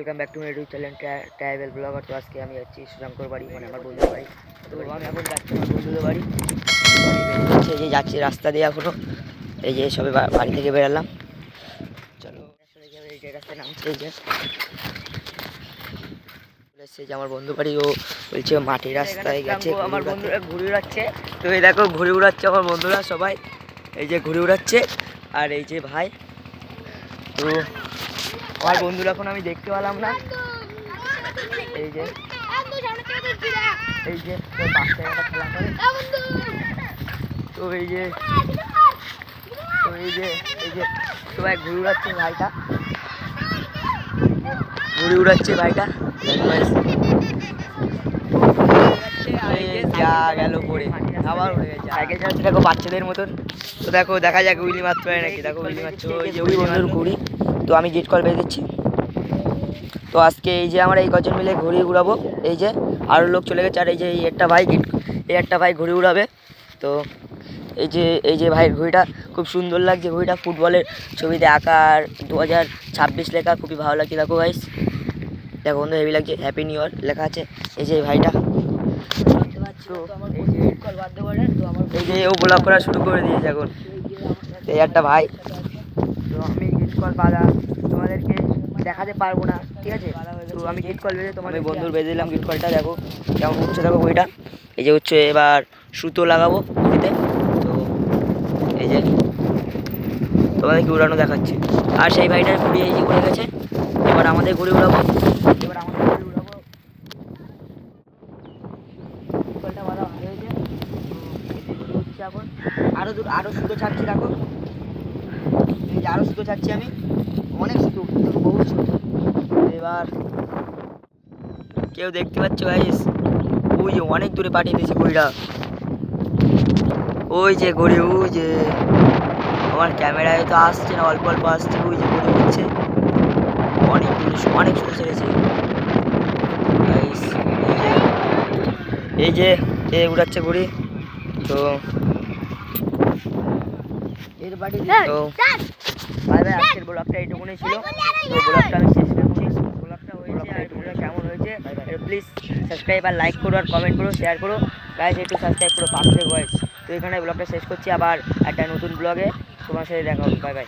Welcome back to my YouTube channel travel blogger. তো আজকে আমি যাচ্ছি শ্রীরামপুর বাড়ি, মানে আমার বন্ধুদের বাড়ি। তো আমি এখন যাচ্ছি আমার বন্ধুদের বাড়ি। এই যে যাচ্ছি রাস্তা দিয়ে এখনো, এই যে সবে বাড়ি থেকে বেরালাম। চলো এই যে রাস্তায় নামছে, এই যে যে আমার বন্ধু বাড়ি। ও বলছে মাটির রাস্তায় গেছে, আমার বন্ধুরা ঘুরে উড়াচ্ছে। তো এই দেখো ঘুরে উড়াচ্ছে আমার বন্ধুরা সবাই, এই যে ঘুরে উড়াচ্ছে। আর এই যে ভাই, তো আমার বন্ধুরা এখন আমি দেখতে পেলাম না। এই যে বাচ্চারা খেলা করে। তো এই যে সবাই ঘুরে উড়াচ্ছে ভাইটা, ঘুরে উড়াচ্ছে ভাইটা। যা গেল পড়ে আবার উড়ে গেছে। সাইকেল চালাচ্ছে দেখো বাচ্চাদের মতন। তো দেখো দেখা যাক উইলি মারতে পারে নাকি। দেখো উইলি মারছে, ওই যে উইলি বন্ধুর ঘুড়ি। তো আমি গেট কল বেঁধে দিচ্ছি। তো আজকে এই যে আমরা এই কজন মিলে ঘুড়ি উড়াবো। এই যে আরও লোক চলে গেছে। আর এই যে এই একটা ভাই ঘুড়ি উড়াবে। তো এই যে ভাইয়ের ঘুড়িটা খুব সুন্দর লাগছে। ঘুড়িটা ফুটবলের ছবিতে আঁকার 2026 লেখা, খুবই ভালো লাগছে। দেখো গাইস, দেখো বন্ধু হেভি লাগছে, হ্যাপি নিউ ইয়ার লেখা আছে। এই যে ভাইটা, এই যে ও ব্লগ করা শুরু করে দিয়েছে এখন। এই একটা ভাই, তো আমি গিট কল বাঁধা তোমাদেরকে দেখাতে পারবো না, ঠিক আছে। তো আমি গিট কল বেঁধে তোমাদের বন্ধুর বেঁধে দিলাম গিট কলটা। দেখো কেমন হচ্ছে, দেখো বইটা। এই যে হচ্ছে এবার সুতো লাগাবো ঘুড়িতে। তো এই যে তোমাদেরকে উড়ানো দেখাচ্ছে। আর সেই ভাইটার ঘুড়ি এই যে উড়ে গেছে। এবার আমাদের ঘুড়ি উড়াবো, কলটা বাঁধা ভালো হয়েছে। হচ্ছে এখন আরও সুতো ছাড়ছি। দেখো এই যে আরও সুতো ছাড়ছি আমি, অনেক সুতো, বহু সুতো। এবার কেউ দেখতে পাচ্ছ গাইস, ওই যে অনেক দূরে পাঠিয়ে দিয়েছে ঘড়িটা। ওই যে ঘড়ি, ওই যে আমার ক্যামেরায় তো আসছে না, অল্প অল্প আসছে। ওই যে ঘড়ি উঠছে অনেক দূরে, অনেক সুতো ছেড়েছে গাইস। এই যে উড়াচ্ছে ঘড়ি। তো তো ভাই আজকের ব্লগটা এইটুকুনি ছিল। তো ব্লগটা আমি শেষ করছি। ব্লগটা হয়েছে আর ভিডিওটা কেমন হয়েছে প্লিজ সাবস্ক্রাইব আর লাইক করো, আর কমেন্ট করো, শেয়ার করো গাইস। একটু সাবস্ক্রাইব করো, পাশে গাইস। তো এখানে ব্লগটা শেষ করছি, আবার একটা নতুন ব্লগে তোমার সাথে দেখা হবে। Bye bye.